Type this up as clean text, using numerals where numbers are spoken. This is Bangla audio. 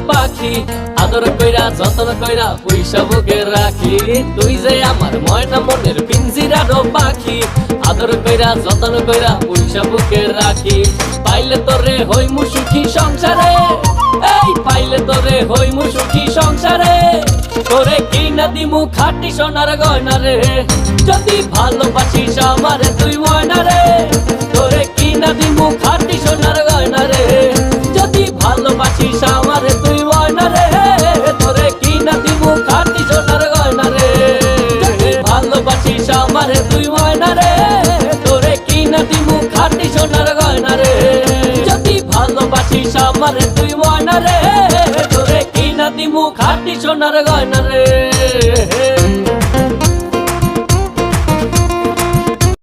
পাখি আদর কইরা যতন কইরা পয়সা বুকে রাখি তুই যে আমার ময়না মনের পিঞ্জিরারও পাখি আদর কইরা যতন কইরা পয়সা বুকে রাখি পাইলে তোরে হইমু সুখী সংসারে এই পাইলে তোরে হইমু সুখী সংসারে তোরে কিনা দিমু খাঁটি সোনার গয়না রে যদি ভালোবাসিস আমারে তুই ময়না রে তোরে কিনা দিমু খাঁটি সোনার গয়না রে যদি ভালোবাসিস আমারে তুই ময়না রে তোরে কিনা দিমু খাঁটি সোনার গয়না রে যদি ভালোবাসিস আমারে তুই ময়না রে তোরে কিনা দিমু খাঁটি সোনার গয়না রে যদি ভালোবাসিস আমারে তুই ময়না রে তোরে কিনা দিমু খাঁটি সোনার গয়না রে